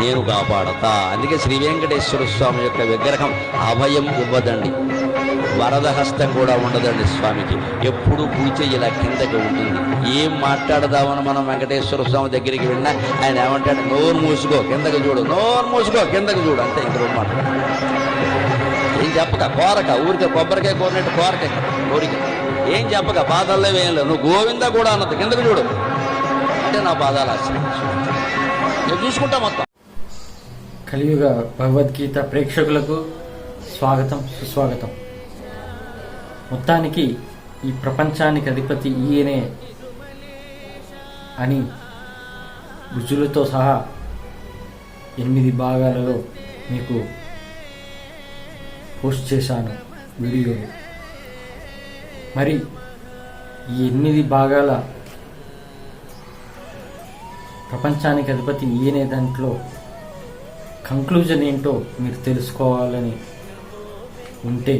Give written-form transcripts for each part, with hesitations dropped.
నేను కాపాడతా. అందుకే శ్రీ వెంకటేశ్వర స్వామి యొక్క విగ్రహం అభయం ఇవ్వదండి, వరద హస్తం కూడా ఉండదండి స్వామికి. ఎప్పుడు పూజ ఇలా కిందకి ఉంటుంది. ఏం మాట్లాడదామని మనం వెంకటేశ్వర స్వామి దగ్గరికి వెళ్ళినా ఆయన ఏమంటాడు, నోరు మూసుకో కిందకి చూడు, నోరు మూసుకో కిందకి చూడు, అంతే. ఇంకో మాట ఏం చెప్పక, కోరక, ఊరికే కొబ్బరికాయ కోరినట్టు కోరిక, కోరిక ఏం చెప్పక, పాదాల్లో ఏం లేదు, నువ్వు గోవిందా కూడా అన్నది, కిందకి చూడు అంటే నా పాదాలు ఆశ్రయించు, నేను చూసుకుంటా మొత్తం. కలియుగ భగవద్గీత ప్రేక్షకులకు స్వాగతం, సుస్వాగతం. మొత్తానికి ఈ ప్రపంచానికి అధిపతి ఈయనే అని రుజువులతో సహా 8 భాగాలలో మీకు పోస్ట్ చేశాను వీడియోలు. మరి ఈ 8 భాగాల ప్రపంచానికి అధిపతి ఈయనే దాంట్లో కంక్లూజన్ ఏంటో మీరు తెలుసుకోవాలని ఉంటే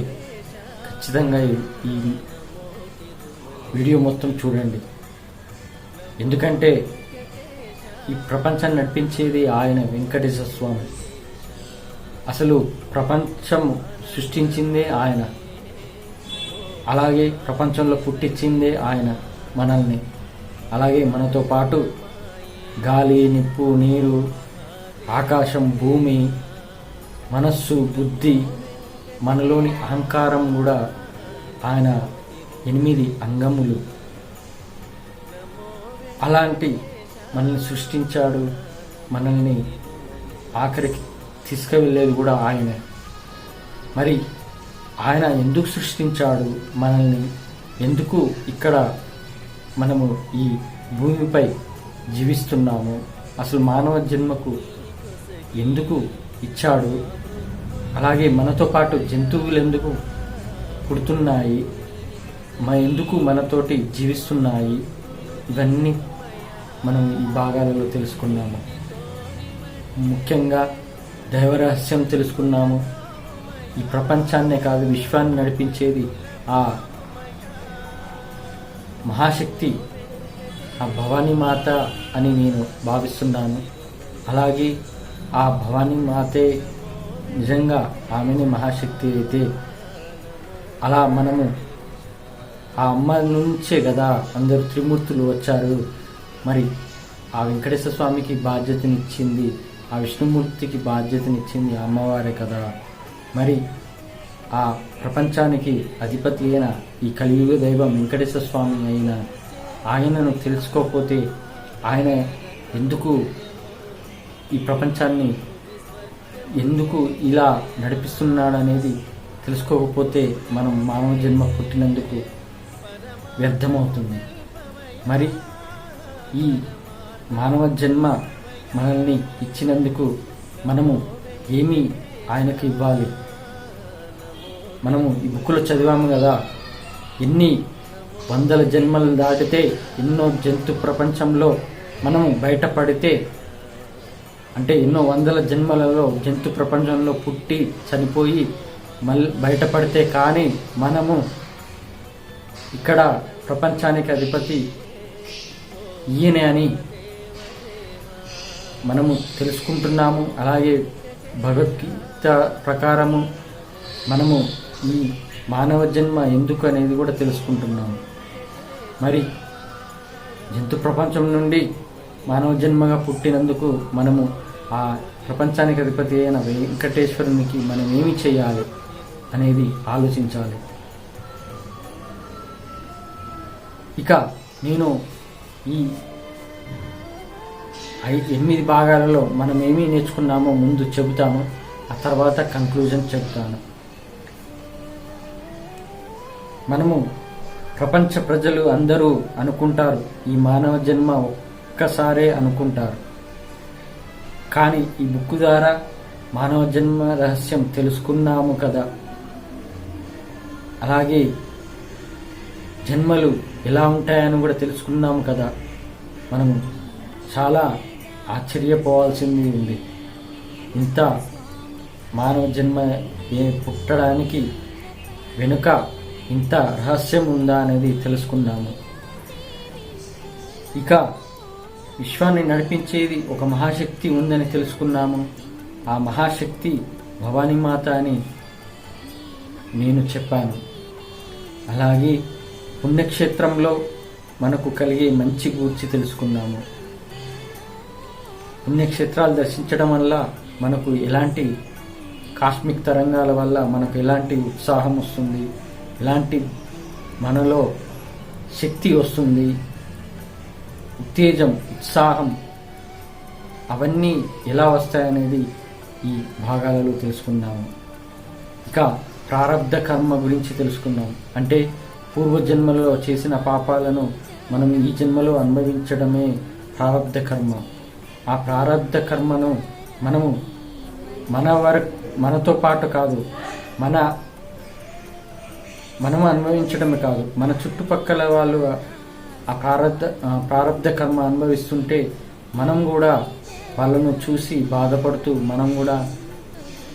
ఖచ్చితంగా ఈ వీడియో మొత్తం చూడండి. ఎందుకంటే ఈ ప్రపంచాన్ని నడిపించేది ఆయన, వెంకటేశ్వర స్వామి. అసలు ప్రపంచం సృష్టించిందే ఆయన, అలాగే ప్రపంచంలో పుట్టించిందే ఆయన మనల్ని. అలాగే మనతో పాటు గాలి, నిప్పు, నీరు, ఆకాశం, భూమి, మనస్సు, బుద్ధి, మనలోని అహంకారం కూడా ఆయన 8 అంగములు. అలాంటి మనల్ని సృష్టించాడు, మనల్ని ఆఖరికి తీసుకువెళ్ళేది కూడా ఆయనే. మరి ఆయన ఎందుకు సృష్టించాడు మనల్ని, ఎందుకు ఇక్కడ మనము ఈ భూమిపై జీవిస్తున్నాము, అసలు మానవ జన్మకు ఎందుకు ఇచ్చాడు, అలాగే మనతో పాటు జంతువులు ఎందుకు పుడుతున్నాయి, ఎందుకు మనతోటి జీవిస్తున్నాయి, ఇవన్నీ మనం ఈ భాగాలలో తెలుసుకున్నాము. ముఖ్యంగా దైవరహస్యం తెలుసుకున్నాము. ఈ ప్రపంచాన్నే కాదు, విశ్వాన్ని నడిపించేది ఆ మహాశక్తి, ఆ భవానీ మాత అని నేను భావిస్తున్నాను. అలాగే ఆ భవానీ మాతే నిజంగా ఆమెనే మహాశక్తి అయితే, అలా మనము ఆ అమ్మ నుంచే కదా అందరు త్రిమూర్తులు వచ్చారు. మరి ఆ వెంకటేశ్వర స్వామికి బాధ్యతనిచ్చింది, ఆ విష్ణుమూర్తికి బాధ్యతనిచ్చింది అమ్మవారే కదా. మరి ఆ ప్రపంచానికి అధిపతి అయిన ఈ కలియుగ దైవం వెంకటేశ్వర స్వామి అయిన ఆయనను తెలుసుకోకపోతే, ఆయన ఎందుకు ఈ ప్రపంచాన్ని ఎందుకు ఇలా నడిపిస్తున్నాడనేది తెలుసుకోకపోతే మనం మానవ జన్మ పుట్టినందుకు వ్యర్థమవుతుంది. మరి ఈ మానవ జన్మ మనల్ని ఇచ్చినందుకు మనము ఏమి ఆయనకు ఇవ్వాలి? మనము ఈ బుక్కులో చదివాము కదా, ఎన్ని వందల జన్మలు దాటితే, ఎన్నో జంతు ప్రపంచంలో మనము బయటపడితే, అంటే ఎన్నో వందల జన్మలలో జంతు ప్రపంచంలో పుట్టి చనిపోయి మళ్ళీ బయటపడితే కానీ మనము ఇక్కడ ప్రపంచానికి అధిపతి ఈయనే అని మనము తెలుసుకుంటున్నాము. అలాగే భగవద్గీత ప్రకారము మనము ఈ మానవ జన్మ ఎందుకు అనేది కూడా తెలుసుకుంటున్నాము. మరి జంతు ప్రపంచం నుండి మానవ జన్మగా పుట్టినందుకు మనము ఆ ప్రపంచానికి అధిపతి అయిన వెంకటేశ్వరునికి మనం ఏమి చేయాలి అనేది ఆలోచించాలి. ఇక నేను ఈ 8 భాగాలలో మనం ఏమి నేర్చుకున్నామో ముందు చెబుతాను, ఆ తర్వాత కంక్లూజన్ చెబుతాను. మనము ప్రపంచ ప్రజలు అందరూ అనుకుంటారు ఈ మానవ జన్మ ఒక్కసారే అనుకుంటారు. కానీ ఈ బుక్ ద్వారా మానవ జన్మ రహస్యం తెలుసుకున్నాము కదా. అలాగే జన్మలు ఎలా ఉంటాయని కూడా తెలుసుకున్నాము కదా. మనము చాలా ఆశ్చర్యపోవాల్సింది ఉంది. ఇంత మానవ జన్మ పుట్టడానికి వెనుక ఇంత రహస్యం ఉందా అనేది తెలుసుకున్నాము. ఇక విశ్వాన్ని నడిపించేది ఒక మహాశక్తి ఉందని తెలుసుకున్నాము. ఆ మహాశక్తి భవానీమాత అని నేను చెప్పాను. అలాగే పుణ్యక్షేత్రంలో మనకు కలిగే మంచి గూర్చి తెలుసుకున్నాము. పుణ్యక్షేత్రాలు దర్శించడం వల్ల మనకు ఎలాంటి కాస్మిక్ తరంగాల వల్ల మనకు ఎలాంటి ఉత్సాహం వస్తుంది, ఎలాంటి మనలో శక్తి వస్తుంది, ఉత్తేజం, ఉత్సాహం అవన్నీ ఎలా వస్తాయనేది ఈ భాగాలలో తెలుసుకున్నాము. ఇక ప్రారబ్ధ కర్మ గురించి తెలుసుకున్నాం. అంటే పూర్వజన్మలో చేసిన పాపాలను మనం ఈ జన్మలో అనుభవించడమే ప్రారబ్ధ కర్మ. ఆ ప్రారబ్ధ కర్మను మనము మనతో పాటు కాదు, మనము అనుభవించడమే కాదు, మన చుట్టుపక్కల వాళ్ళు ఆ ప్రారబ్ధ కర్మ అనుభవిస్తుంటే మనం కూడా వాళ్ళను చూసి బాధపడుతూ మనం కూడా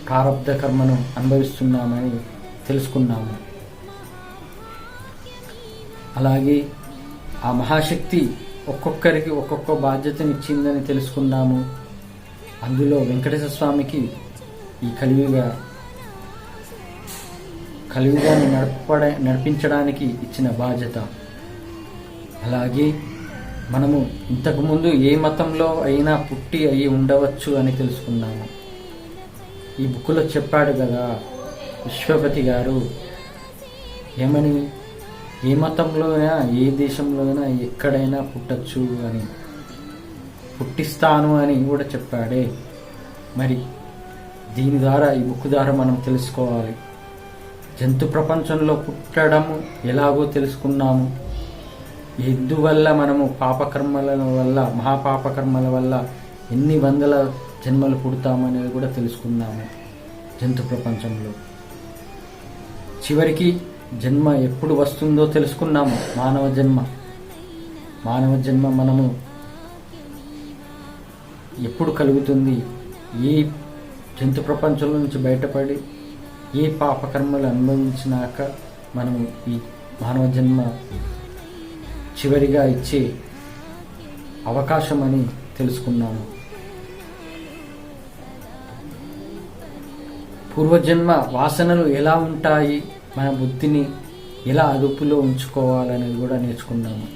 ప్రారబ్ధ కర్మను అనుభవిస్తున్నామని తెలుసుకున్నాము. అలాగే ఆ మహాశక్తి ఒక్కొక్కరికి ఒక్కొక్క బాధ్యతనిచ్చిందని తెలుసుకున్నాము. అందులో వెంకటేశ్వర స్వామికి ఈ కలియుగాన్ని నడిపించడానికి ఇచ్చిన బాధ్యత. అలాగే మనము ఇంతకుముందు ఏ మతంలో అయినా పుట్టి అయి ఉండవచ్చు అని తెలుసుకున్నాము. ఈ బుక్లో చెప్పాడు కదా విశ్వపతి గారు, ఏమని, ఏ మతంలో అయినా ఏ దేశంలో అయినా ఎక్కడైనా పుట్టచ్చు అని, పుట్టిస్తాను అని కూడా చెప్పాడే. మరి దీని ద్వారా, ఈ బుక్ ద్వారా మనం తెలుసుకోవాలి. జంతు ప్రపంచంలో పుట్టడం ఎలాగో తెలుసుకున్నాము. ఎందువల్ల మనము పాపకర్మల వల్ల, మహాపాపకర్మల వల్ల ఎన్ని వందల జన్మలు పుడతామనేది కూడా తెలుసుకున్నాము. జంతు ప్రపంచంలో చివరికి జన్మ ఎప్పుడు వస్తుందో తెలుసుకున్నాము. మానవ జన్మ మనము ఎప్పుడు కలుగుతుంది, ఏ జంతు ప్రపంచంలో నుంచి బయటపడి ఏ పాపకర్మలు అనుభవించినాక మనము ఈ మానవ జన్మ చివరిగా ఇచ్చే అవకాశం అని తెలుసుకున్నాము. పూర్వజన్మ వాసనలు ఎలా ఉంటాయి, మన బుద్ధిని ఎలా అదుపులో ఉంచుకోవాలనేది కూడా నేర్చుకున్నాము.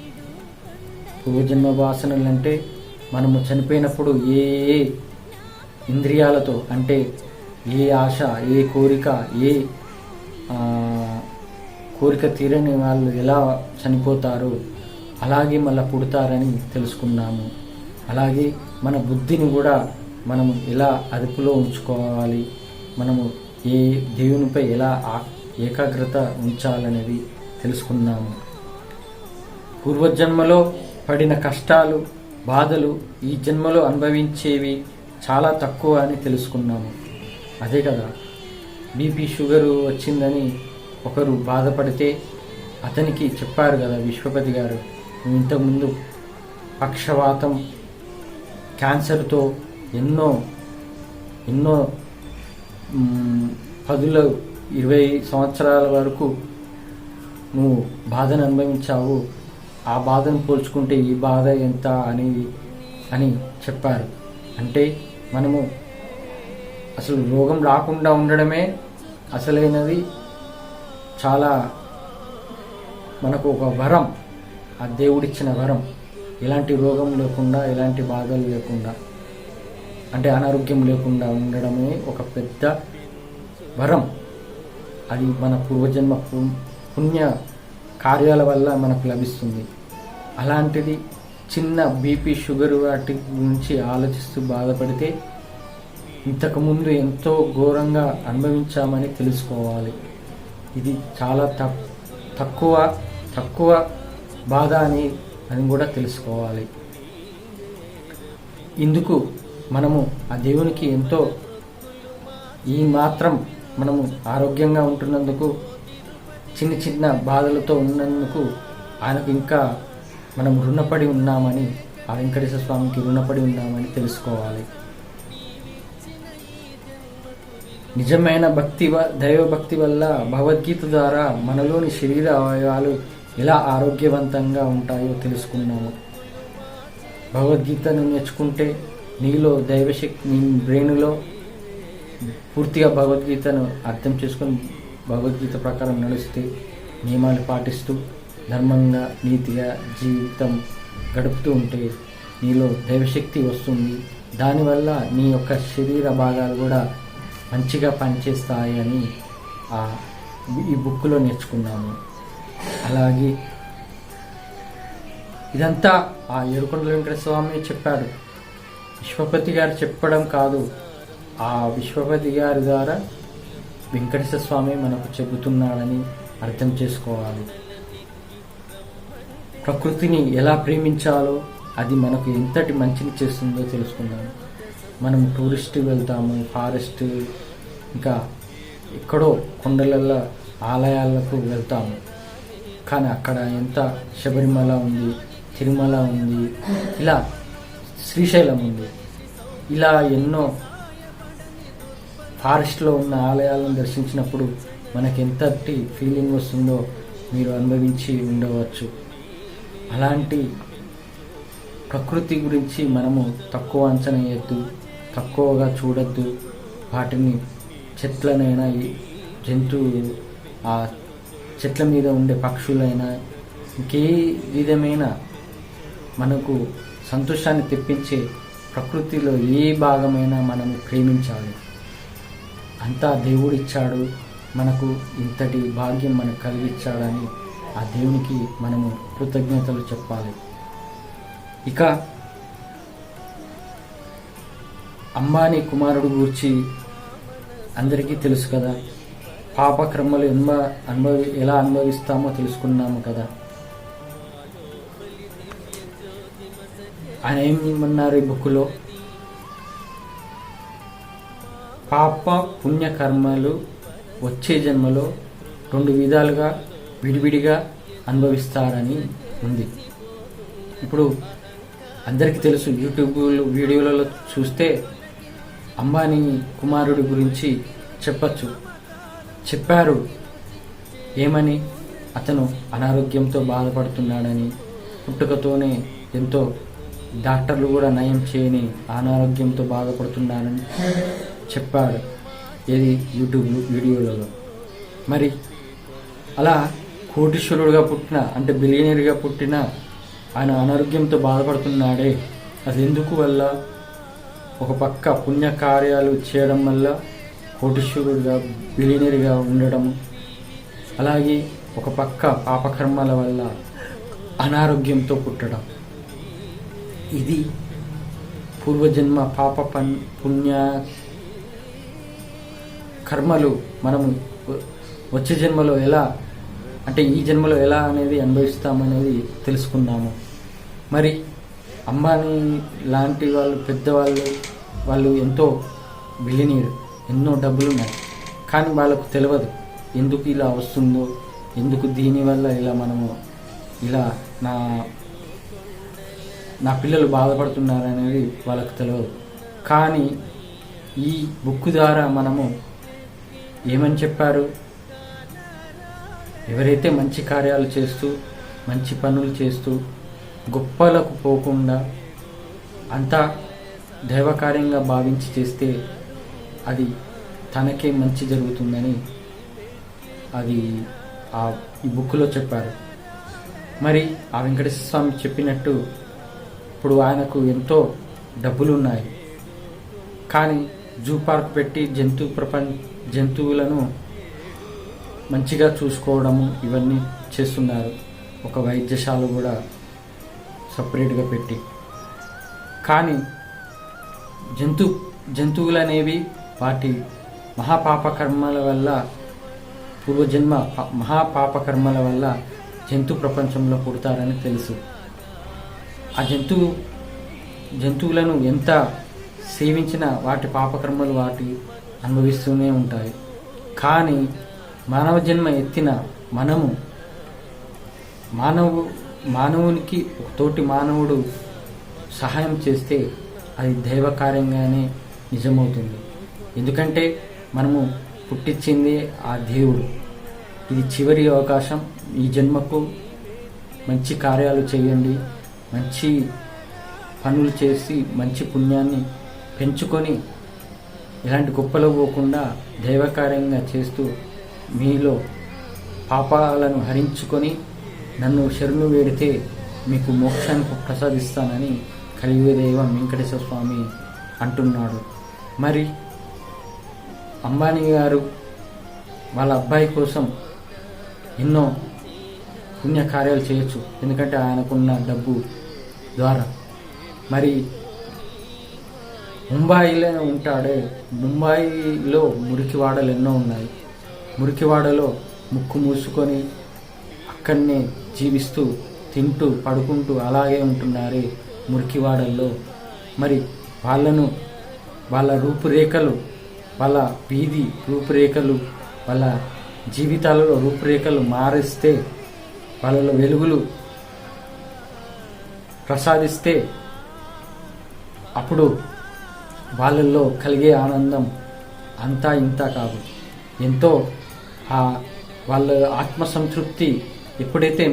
పూర్వజన్మ వాసనలు అంటే మనము చనిపోయినప్పుడు ఏ ఏ ఇంద్రియాలతో, అంటే ఏ ఆశ, ఏ కోరిక, ఏ కోరిక తీరని వాళ్ళు ఎలా చనిపోతారు అలాగే మళ్ళీ పుడతారని తెలుసుకున్నాము. అలాగే మన బుద్ధిని కూడా మనం ఎలా అదుపులో ఉంచుకోవాలి, మనము ఏ దేవునిపై ఎలా ఏకాగ్రత ఉంచాలనేది తెలుసుకున్నాము. పూర్వజన్మలో పడిన కష్టాలు, బాధలు ఈ జన్మలో అనుభవించేవి చాలా తక్కువ అని తెలుసుకున్నాము. అదే కదా, బీపీ షుగరు వచ్చిందని ఒకరు బాధపడితే అతనికి చెప్పారు కదా విశ్వపతి గారు, ఇంతకుముందు పక్షవాతం, క్యాన్సర్తో ఎన్నో 10-20 సంవత్సరాల వరకు నువ్వు బాధను అనుభవించావు, ఆ బాధను పోల్చుకుంటే ఈ బాధ ఎంత అని చెప్పారు. అంటే మనము అసలు రోగం రాకుండా ఉండడమే అసలైనది, చాలా మనకు ఒక వరం, ఆ దేవుడిచ్చిన వరం. ఎలాంటి రోగం లేకుండా, ఎలాంటి బాధలు లేకుండా, అంటే అనారోగ్యం లేకుండా ఉండడమే ఒక పెద్ద వరం. అది మన పూర్వజన్మ పుణ్య కార్యాల వల్ల మనకు లభిస్తుంది. అలాంటిది చిన్న బీపీ, షుగర్ వాటి గురించి ఆలోచిస్తూ బాధపడితే ఇంతకుముందు ఎంతో ఘోరంగా అనుభవించామని తెలుసుకోవాలి. ఇది చాలా తక్కువ బాధ అని కూడా తెలుసుకోవాలి. ఇందుకు మనము ఆ దేవునికి ఎంతో, ఈ మాత్రం మనము ఆరోగ్యంగా ఉంటున్నందుకు, చిన్న బాధలతో ఉన్నందుకు ఆయనకు ఇంకా మనం రుణపడి ఉన్నామని, ఆ వెంకటేశ్వర స్వామికి రుణపడి ఉన్నామని తెలుసుకోవాలి. నిజమైన దైవభక్తి వల్ల భగవద్గీత ద్వారా మనలోని శరీర అవయవాలు ఎలా ఆరోగ్యవంతంగా ఉంటాయో తెలుసుకున్నాము. భగవద్గీతను నేర్చుకుంటే నీలో దైవశక్తి, నీ బ్రెయిన్లో పూర్తిగా భగవద్గీతను అర్థం చేసుకొని భగవద్గీత ప్రకారం నడిస్తే, నియమాలు పాటిస్తూ ధర్మంగా నీతిగా జీవితం గడుపుతూ ఉంటే నీలో దైవశక్తి వస్తుంది. దానివల్ల నీ యొక్క శరీర భాగాలు కూడా మంచిగా పనిచేస్తాయి అని ఈ బుక్లో నేర్చుకున్నాము. అలాగే ఇదంతా ఆ ఏడుకొండల వెంకట స్వామి చెప్పాడు. విశ్వపతి గారు చెప్పడం కాదు, ఆ విశ్వపతి గారి ద్వారా వెంకటేశ్వర స్వామి మనకు చెబుతున్నాడని అర్థం చేసుకోవాలి. ప్రకృతిని ఎలా ప్రేమించాలో, అది మనకు ఎంతటి మంచిని చేస్తుందో తెలుసుకుందాం. మనం టూరిస్ట్ వెళ్తాము, ఫారెస్ట్, ఇంకా ఎక్కడో కొండలలో ఆలయాలకు వెళ్తాము. కానీ అక్కడ ఎంత శబరిమల ఉంది, తిరుమల ఉంది, ఇలా శ్రీశైలం ఉంది, ఇలా ఎన్నో ఫారెస్ట్లో ఉన్న ఆలయాలను దర్శించినప్పుడు మనకి ఎంతటి ఫీలింగ్ వస్తుందో మీరు అనుభవించి ఉండవచ్చు. అలాంటి ప్రకృతి గురించి మనము తక్కువ అంచనా వేయద్దు, తక్కువగా చూడొద్దు. వాటిని చెట్లనైనా, ఆ చెట్ల మీద ఉండే పక్షులైనా, ఇంకే విధమైన మనకు సంతోషాన్ని తెప్పించే ప్రకృతిలో ఏ భాగమైనా మనము ప్రేమించాలి. అంతా దేవుడిచ్చాడు, మనకు ఇంతటి భాగ్యం మనకు కలిగించాడని ఆ దేవునికి మనము కృతజ్ఞతలు చెప్పాలి. ఇక అంబానీ కుమారుడు గురించి అందరికీ తెలుసు కదా. పాపకర్మలు ఎలా అనుభవిస్తామో తెలుసుకున్నాము కదా. ఆయన ఏమన్నారు ఈ బుక్లో? పాప పుణ్యకర్మలు వచ్చే జన్మలో 2 విధాలుగా విడివిడిగా అనుభవిస్తారని ఉంది. ఇప్పుడు అందరికీ తెలుసు, యూట్యూబ్ వీడియోలలో చూస్తే అంబానీ కుమారుడి గురించి చెప్పారు. ఏమని? అతను అనారోగ్యంతో బాధపడుతున్నాడని, పుట్టుకతోనే ఎంతో డాక్టర్లు కూడా నయం చేయని అనారోగ్యంతో బాధపడుతున్నాడని చెప్పాడు. ఏది? యూట్యూబ్ వీడియోలలో. మరి అలా కోటీశ్వరుడుగా పుట్టిన, అంటే బిలియనీర్గా పుట్టిన ఆయన అనారోగ్యంతో బాధపడుతున్నాడే, అది ఎందుకు వల్ల? ఒక పక్క పుణ్యకార్యాలు చేయడం వల్ల కోటీశ్వరుడుగా బిలియనీర్గా ఉండడం, అలాగే ఒక పక్క పాపకర్మల వల్ల అనారోగ్యంతో పుట్టడం. ఇది పూర్వజన్మ పాప పుణ్య కర్మలు మనము వచ్చే జన్మలో ఎలా, అంటే ఈ జన్మలో ఎలా అనేది అనుభవిస్తామనేది తెలుసుకున్నాము. మరి అంబానీ లాంటి వాళ్ళు, పెద్దవాళ్ళు, వాళ్ళు ఎంతో బిలియనీర్, ఎన్నో డబ్బులు ఉన్నాయి. కానీ వాళ్ళకు తెలియదు ఎందుకు ఇలా వస్తుందో, ఎందుకు దీనివల్ల ఇలా మనము ఇలా నా పిల్లలు బాధపడుతున్నారనేది వాళ్ళకు తెలియదు. కానీ ఈ బుక్ ద్వారా మనము ఏమని చెప్పారు? ఎవరైతే మంచి కార్యాలు చేస్తూ, మంచి పనులు చేస్తూ, గొప్పలకు పోకుండా అంతా దైవకార్యంగా భావించి చేస్తే అది తనకే మంచి జరుగుతుందని అది ఈ బుక్లో చెప్పారు. మరి ఆ వెంకటేశ్వర స్వామి చెప్పినట్టు ఇప్పుడు ఆయనకు ఎంతో డబ్బులు ఉన్నాయి, కానీ జూ పార్క్ పెట్టి జంతువులను మంచిగా చూసుకోవడము ఇవన్నీ చేస్తున్నారు. ఒక వైద్యశాల కూడా సపరేట్గా పెట్టి. కానీ జంతువులనేవి వాటి మహాపాపకర్మల వల్ల, పూర్వజన్మ మహాపాపకర్మల వల్ల జంతు ప్రపంచంలో పుడతారని తెలుసు. ఆ జంతువులను ఎంత సేవించినా వాటి పాపకర్మలు వాటి అనుభవిస్తూనే ఉంటాయి. కానీ మానవ జన్మ ఎత్తిన మనము మానవునికి తోటి మానవుడు సహాయం చేస్తే అది దైవ కార్యంగానే నిజమవుతుంది. ఎందుకంటే మనము పుట్టించింది ఆ దేవుడు. ఇది చివరి అవకాశం. ఈ జన్మకు మంచి కార్యాలు చేయండి, మంచి పనులు చేసి మంచి పుణ్యాన్ని పెంచుకొని ఇలాంటి గొప్పలు పోకుండా దైవకార్యంగా చేస్తూ మీలో పాపాలను హరించుకొని నన్ను శరణు వేడితే మీకు మోక్షాన్ని ప్రసాదిస్తానని కలియుగ దైవం వెంకటేశ్వర స్వామి అంటున్నాడు. మరి అంబానీ గారు వాళ్ళ అబ్బాయి కోసం ఎన్నో పుణ్యకార్యాలు చేయొచ్చు, ఎందుకంటే ఆయనకున్న డబ్బు ద్వారా. మరి ముంబాయిలో ఉంటాడే, ముంబాయిలో మురికివాడలు ఎన్నో ఉన్నాయి. మురికివాడలో ముక్కు మూసుకొని అక్కడనే జీవిస్తూ తింటూ పడుకుంటూ అలాగే ఉంటున్నారే మురికివాడల్లో. మరి వాళ్ళ రూపురేఖలు, వాళ్ళ వీధి రూపురేఖలు, వాళ్ళ జీవితాలలో రూపురేఖలు మారిస్తే, వాళ్ళలో వెలుగులు ప్రసాదిస్తే అప్పుడు వాళ్ళల్లో కలిగే ఆనందం అంతా ఇంత కాదు, ఎంతో వాళ్ళ ఆత్మసంతృప్తి. ఎప్పుడైతే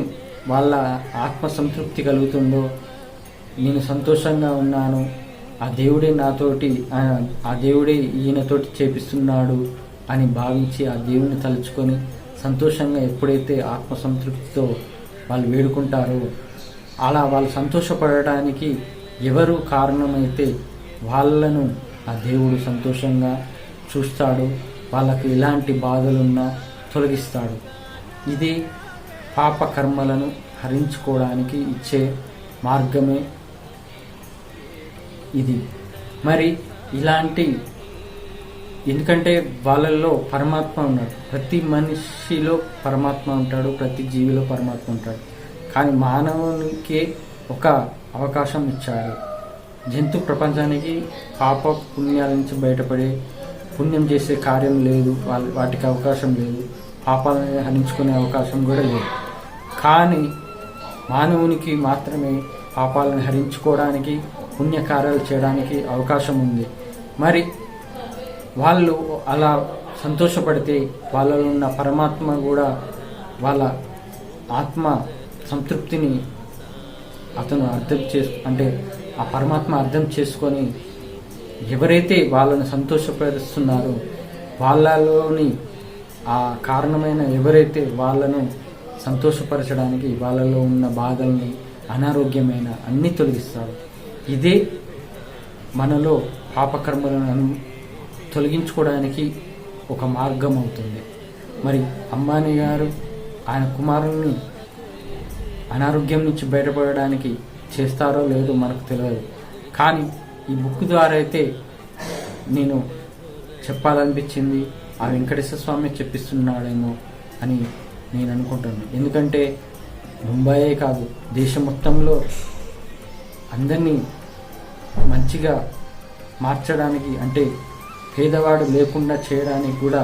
వాళ్ళ ఆత్మసంతృప్తి కలుగుతుందో, నేను సంతోషంగా ఉన్నాను, ఆ దేవుడే నాతోటి, ఆ దేవుడే ఈయనతోటి చేపిస్తున్నాడు అని భావించి ఆ దేవుని తలుచుకొని సంతోషంగా ఎప్పుడైతే ఆత్మసంతృప్తితో వాళ్ళు వేడుకుంటారో, అలా వాళ్ళు సంతోషపడటానికి ఎవరు కారణమైతే వాళ్ళను ఆ దేవుడు సంతోషంగా చూస్తాడు, వాళ్ళకి ఎలాంటి బాధలున్నా తొలగిస్తాడు. ఇది పాప కర్మలను హరించుకోవడానికి ఇచ్చే మార్గమే ఇది. మరి ఇలాంటి, ఎందుకంటే వాళ్ళల్లో పరమాత్మ ఉన్నాడు, ప్రతి మనిషిలో పరమాత్మ ఉంటాడు, ప్రతి జీవిలో పరమాత్మ ఉంటాడు. కానీ మానవునికి ఒక అవకాశం ఇచ్చాడు. జంతు ప్రపంచానికి పాప పుణ్యాల నుంచి బయటపడే, పుణ్యం చేసే కార్యం లేదు, వాటికి అవకాశం లేదు, పాపాలను హరించుకునే అవకాశం కూడా లేదు. కానీ మానవునికి మాత్రమే పాపాలను హరించుకోవడానికి, పుణ్యకార్యాలు చేయడానికి అవకాశం ఉంది. మరి వాళ్ళు అలా సంతోషపడితే వాళ్ళలో ఉన్న పరమాత్మ కూడా వాళ్ళ ఆత్మ సంతృప్తిని అతను అంటే ఆ పరమాత్మ అర్థం చేసుకొని ఎవరైతే వాళ్ళని సంతోషపరుస్తున్నారో, వాళ్ళలోని ఆ కారణమైన ఎవరైతే వాళ్ళను సంతోషపరచడానికి వాళ్ళలో ఉన్న బాధల్ని, అనారోగ్యమైన అన్నీ తొలగిస్తారు. ఇదే మనలో పాపకర్మలను తొలగించుకోవడానికి ఒక మార్గం అవుతుంది. మరి అంబానీ గారు ఆయన కుమారుల్ని అనారోగ్యం నుంచి బయటపడడానికి చేస్తారో లేదో మనకు తెలియదు. కానీ ఈ బుక్ ద్వారా అయితే నేను చెప్పాలనిపించింది, ఆ వెంకటేశ్వర స్వామి చెప్పిస్తున్నాడేమో అని నేను అనుకుంటున్నాను. ఎందుకంటే ముంబైయే కాదు, దేశం మొత్తంలో అందరినీ మంచిగా మార్చడానికి, అంటే పేదవాడు లేకుండా చేయడానికి కూడా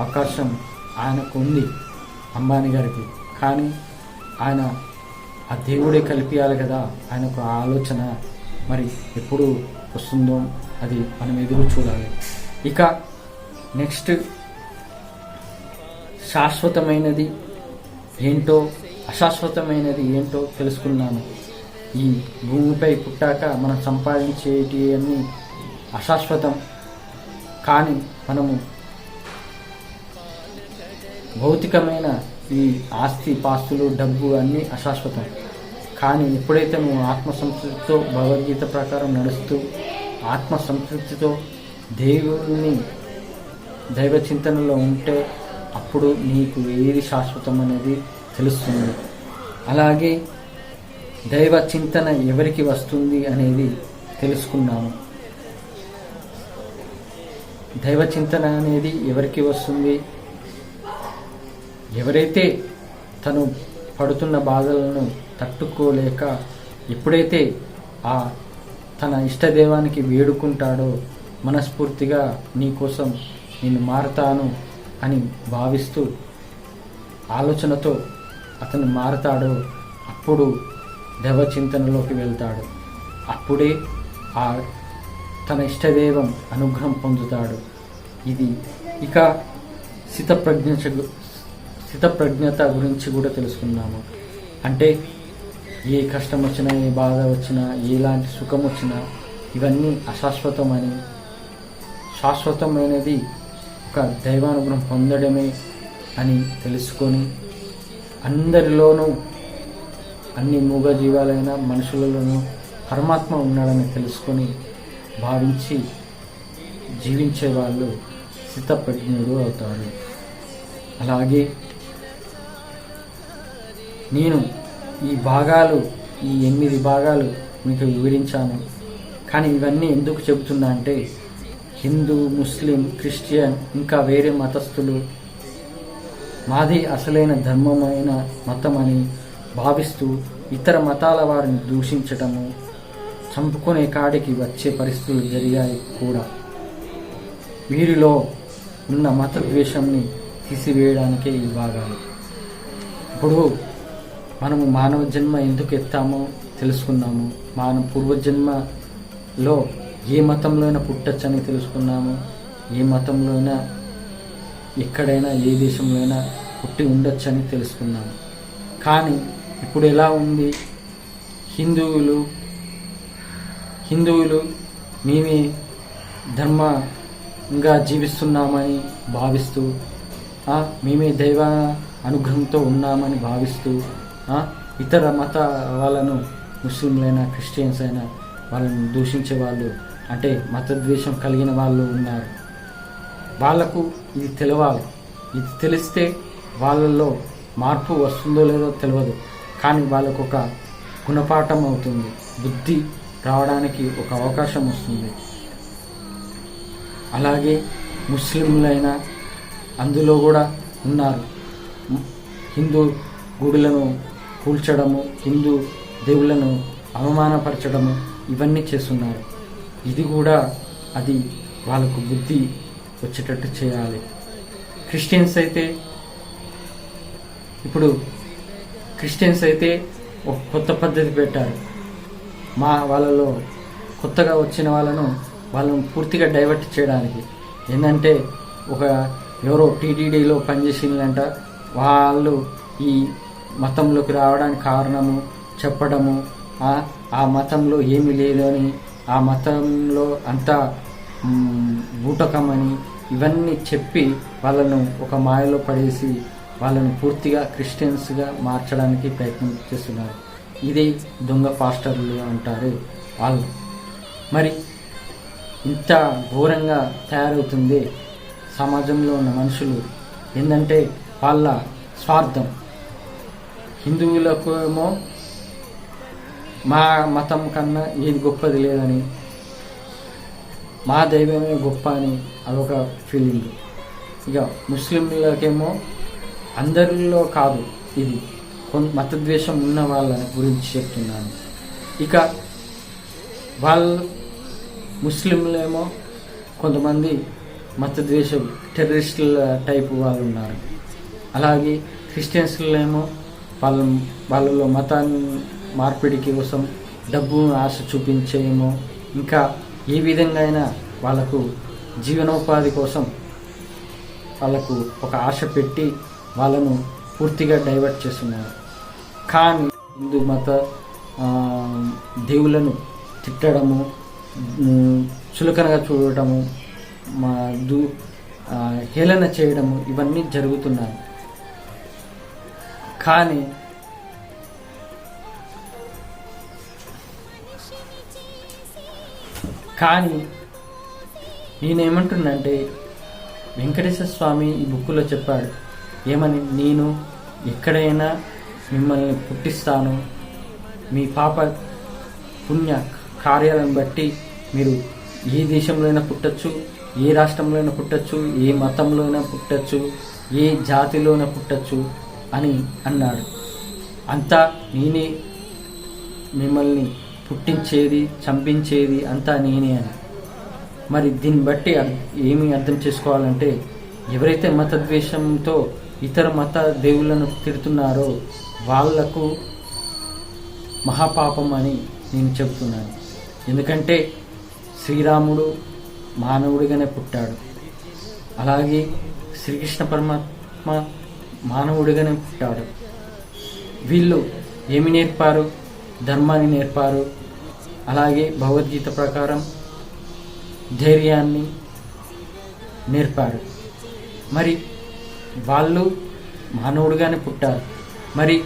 అవకాశం ఆయనకు ఉంది, అంబానీ గారికి. కానీ ఆయన ఆ దేవుడే కలిపియాలి కదా, ఆయనకు ఆలోచన మరి ఎప్పుడు వస్తుందో అది మనం ఎదురు చూడాలి. ఇక నెక్స్ట్ శాశ్వతమైనది ఏంటో, అశాశ్వతమైనది ఏంటో తెలుసుకున్నాను. ఈ భూమిపై పుట్టాక మనం సంపాదించేటి అన్నీ అశాశ్వతం. కానీ మనము భౌతికమైన ఈ ఆస్తి పాస్తులు, డబ్బు అన్నీ అశాశ్వతం. కానీ ఎప్పుడైతే నువ్వు ఆత్మసంతృప్తితో భగవద్గీత ప్రకారం నడుస్తూ ఆత్మసంతృప్తితో దేవుని దైవ చింతనలో ఉంటే అప్పుడు నీకు ఏది శాశ్వతం అనేది తెలుస్తుంది. అలాగే దైవ చింతన ఎవరికి వస్తుంది అనేది తెలుసుకున్నాము. దైవ చింతన అనేది ఎవరికి వస్తుంది? ఎవరైతే తను పడుతున్న బాధలను తట్టుకోలేక ఎప్పుడైతే తన ఇష్టదైవానికి వేడుకుంటాడో, మనస్ఫూర్తిగా నీకోసం నేను మారతాను అని భావిస్తూ ఆలోచనతో అతను మారతాడో అప్పుడు దైవచింతనలోకి వెళ్తాడు. అప్పుడే తన ఇష్టదైవం అనుగ్రహం పొందుతాడు. ఇది ఇక స్థితప్రజ్ఞత గురించి కూడా తెలుసుకున్నాము. అంటే ఏ కష్టం వచ్చినా, ఏ బాధ వచ్చినా, ఎలాంటి సుఖం వచ్చినా ఇవన్నీ అశాశ్వతమని, శాశ్వతమైనది ఒక దైవానుగ్రహం పొందడమే అని తెలుసుకొని, అందరిలోనూ అన్ని మూగజీవాలైన మనుషులలోనూ పరమాత్మ ఉన్నాడని తెలుసుకొని భావించి జీవించే వాళ్ళు స్థితప్రజ్ఞుడు అవుతారు. అలాగే నేను ఈ 8 భాగాలు మీకు వివరించాను. కానీ ఇవన్నీ ఎందుకు చెబుతున్నా అంటే, హిందూ, ముస్లిం, క్రిస్టియన్ ఇంకా వేరే మతస్థులు మాది అసలైన ధర్మమైన మతం అని భావిస్తూ ఇతర మతాల వారిని దూషించటము, చంపుకునే కాడికి వచ్చే పరిస్థితులు జరిగాయి కూడా. వీరిలో ఉన్న మత ద్వేషంని తీసివేయడానికే ఈ భాగాలు. ఇప్పుడు మనము మానవ జన్మ ఎందుకు ఎత్తామో తెలుసుకున్నాము. మన పూర్వజన్మలో ఏ మతంలో అయినా పుట్టచ్చని తెలుసుకున్నాము. ఏ మతంలో అయినా, ఎక్కడైనా, ఏ దేశంలో అయినా పుట్టి ఉండొచ్చని తెలుసుకున్నాము. కానీ ఇప్పుడు ఎలా ఉంది? హిందువులు మేమే ధర్మంగా జీవిస్తున్నామని భావిస్తూ, మేమే దైవ అనుగ్రహంతో ఉన్నామని భావిస్తూ, ఇతర మత వాళ్ళను, ముస్లింలైనా క్రిస్టియన్స్ అయినా వాళ్ళని దూషించే వాళ్ళు, అంటే మతద్వేషం కలిగిన వాళ్ళు ఉన్నారు. వాళ్లకు ఇది తెలవాలి. ఇది తెలిస్తే వాళ్ళల్లో మార్పు వస్తుందో లేదో తెలియదు, కానీ వాళ్ళకు ఒక గుణపాఠం అవుతుంది. బుద్ధి రావడానికి ఒక అవకాశం వస్తుంది. అలాగే ముస్లింలైనా అందులో కూడా ఉన్నారు. హిందూ గుడులను కూల్చడము, హిందూ దేవుళ్లను అవమానపరచడము ఇవన్నీ చేస్తున్నారు. ఇది కూడా అది వాళ్ళకు బుద్ధి వచ్చేటట్టు చేయాలి. క్రిస్టియన్స్ అయితే ఒక కొత్త పద్ధతి పెట్టారు. వాళ్ళలో కొత్తగా వచ్చిన వాళ్ళను పూర్తిగా డైవర్ట్ చేయడానికి. ఏంటంటే, ఎవరో టీటీడీలో పనిచేసిందంట, వాళ్ళు ఈ మతంలోకి రావడానికి కారణము చెప్పడము, ఆ మతంలో ఏమీ లేదని, ఆ మతంలో అంతా బూటకమని ఇవన్నీ చెప్పి వాళ్ళను ఒక మాయలో పడేసి వాళ్ళని పూర్తిగా క్రిస్టియన్స్గా మార్చడానికి ప్రయత్నం చేస్తున్నారు. ఇది దొంగ పాస్టర్లు అంటారు వాళ్ళు. మరి ఇంత ఘోరంగా తయారవుతుంది సమాజంలో ఉన్న మనుషులు. ఏంటంటే వాళ్ళ స్వార్థం. హిందువులకు ఏమో మా మతం కన్నా ఏది గొప్పది లేదని, మా దైవమే గొప్ప అని అదొక ఫీలింగ్. ఇక ముస్లింలకేమో అందరిలో కాదు, ఇది మతద్వేషం ఉన్న వాళ్ళ గురించి చెప్తున్నాను. ఇక ముస్లింలేమో కొంతమంది మతద్వేషం టెర్రరిస్టుల టైపు వాళ్ళు ఉన్నారు. అలాగే క్రిస్టియన్స్లేమో వాళ్ళలో మతాన్ని మార్పిడికి కోసం డబ్బును ఆశ చూపించేమో, ఇంకా ఏ విధంగా అయినా వాళ్ళకు జీవనోపాధి కోసం వాళ్ళకు ఒక ఆశ పెట్టి వాళ్ళను పూర్తిగా డైవర్ట్ చేస్తున్నారు. కానీ హిందూ మత దేవులను తిట్టడము, చులకనగా చూడటము, హేళన చేయడము ఇవన్నీ జరుగుతున్నాయి. కానీ నేనేమంటున్నంటే, వెంకటేశ్వర స్వామి ఈ బుక్కులో చెప్పాడు ఏమని, నేను ఎక్కడైనా మిమ్మల్ని పుట్టిస్తాను, మీ పాప పుణ్య కార్యాలను బట్టి మీరు ఏ దేశంలో అయినా పుట్టచ్చు, ఏ రాష్ట్రంలో అయినా పుట్టచ్చు, ఏ మతంలో అయినా పుట్టచ్చు, ఏ జాతిలోనే పుట్టచ్చు అని అన్నాడు. అంతా నేనే, మిమ్మల్ని పుట్టించేది, చంపించేది అంతా నేనే అని. మరి దీన్ని బట్టి ఏమి అర్థం చేసుకోవాలంటే, ఎవరైతే మతద్వేషంతో ఇతర మత దేవుళ్ళను తిడుతున్నారో వాళ్లకు మహాపాపం అని నేను చెబుతున్నాను. ఎందుకంటే శ్రీరాముడు మానవుడిగానే పుట్టాడు, అలాగే శ్రీకృష్ణ పరమాత్మ మానవుడిగానే పుట్టాడు. వీళ్ళు ఏమి నేర్పారు? ధర్మాన్ని నేర్పారు. అలాగే భగవద్గీత ప్రకారం ధైర్యాన్ని నేర్పారు. మరి వాళ్ళు మానవుడిగానే పుట్టారు. మరి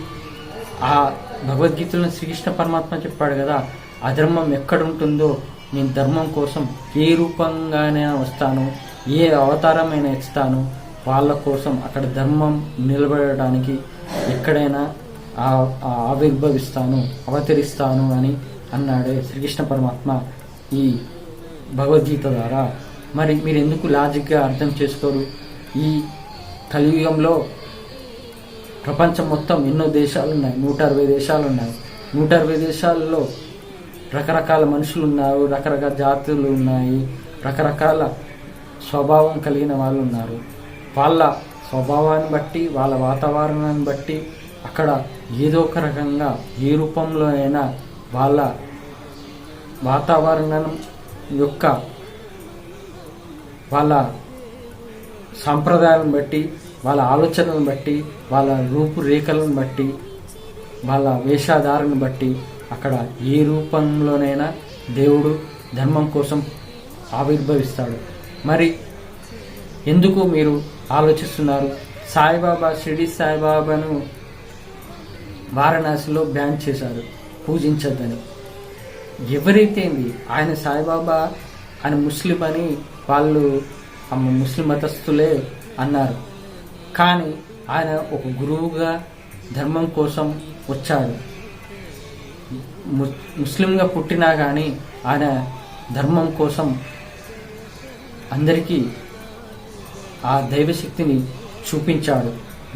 ఆ భగవద్గీతలో శ్రీకృష్ణ పరమాత్మ చెప్పాడు కదా, అధర్మం ఎక్కడుంటుందో నేను ధర్మం కోసం ఏ రూపంగానే వస్తాను, ఏ అవతారమైనా ఇస్తాను, వాళ్ళ కోసం అక్కడ ధర్మం నిలబడడానికి ఎక్కడైనా ఆవిర్భవిస్తాను, అవతరిస్తాను అని అన్నాడే శ్రీకృష్ణ పరమాత్మ ఈ భగవద్గీత ద్వారా. మరి మీరు ఎందుకు లాజిక్గా అర్థం చేసుకోరు? ఈ కలియుగంలో ప్రపంచం మొత్తం ఎన్నో దేశాలు ఉన్నాయి, 160 దేశాలు ఉన్నాయి. 160 దేశాలలో రకరకాల మనుషులు ఉన్నారు, రకరకాల జాతులు ఉన్నాయి, రకరకాల స్వభావం కలిగిన వాళ్ళు ఉన్నారు. వాళ్ళ స్వభావాన్ని బట్టి, వాళ్ళ వాతావరణాన్ని బట్టి అక్కడ ఏదో ఒక రకంగా ఏ రూపంలో అయినా వాళ్ళ వాతావరణం యొక్క వాళ్ళ సాంప్రదాయాలను బట్టి, వాళ్ళ ఆలోచనలను బట్టి, వాళ్ళ రూపురేఖలను బట్టి, వాళ్ళ వేషధారణను బట్టి అక్కడ ఏ రూపంలోనైనా దేవుడు ధర్మం కోసం ఆవిర్భవిస్తాడు. మరి ఎందుకు మీరు ఆలోచిస్తున్నారు? సాయిబాబా, షిరిడి సాయిబాబాను వారణాసిలో బ్యాన్ చేశారు, పూజించద్దని. ఎవరైతే ఆయన సాయిబాబా ఆయన ముస్లిం అని వాళ్ళు ముస్లిం మతస్థులే అన్నారు. కానీ ఆయన ఒక గురువుగా ధర్మం కోసం వచ్చాడు. ముస్లింగా పుట్టినా కానీ ఆయన ధర్మం కోసం అందరికీ ఆ దైవశక్తిని చూపించాడు.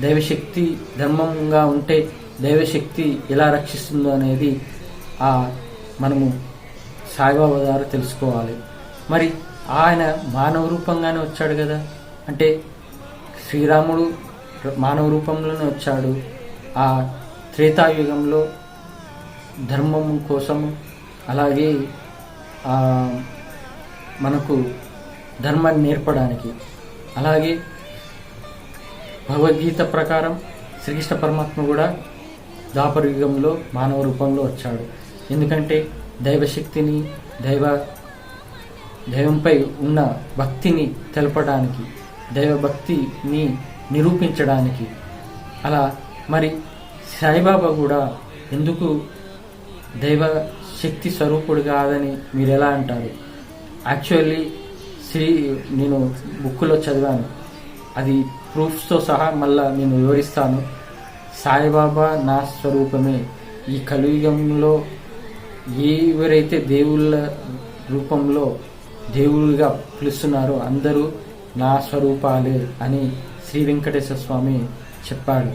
దైవశక్తి ధర్మంగా ఉంటే దైవశక్తి ఎలా రక్షిస్తుందో అనేది మనము సాయిబాబా ద్వారా తెలుసుకోవాలి. మరి ఆయన మానవ రూపంగానే వచ్చాడు కదా, అంటే శ్రీరాముడు మానవ రూపంలోనే వచ్చాడు. ఆ త్రేతాయుగంలో ధర్మం కోసము, అలాగే మనకు ధర్మాన్ని నేర్పడానికి. అలాగే భగవద్గీత ప్రకారం శ్రీకృష్ణ పరమాత్మ కూడా ద్వాపర యుగంలో మానవ రూపంలో వచ్చాడు. ఎందుకంటే దైవశక్తిని, దైవంపై ఉన్న భక్తిని తెలపడానికి, దైవభక్తిని నిరూపించడానికి. అలా మరి సాయిబాబా కూడా ఎందుకు దైవ శక్తి స్వరూపుడు కాదని మీరు ఎలా అంటారు? యాక్చువల్లీ నేను బుక్లో చదివాను, అది ప్రూఫ్స్తో సహా మళ్ళా నేను వివరిస్తాను. సాయిబాబా నా స్వరూపమే. ఈ కలియుగంలో ఎవరైతే దేవుళ్ళ రూపంలో దేవుళ్ళుగా పిలుస్తున్నారో అందరూ నా స్వరూపాలే అని శ్రీ వెంకటేశ్వర స్వామి చెప్పాడు.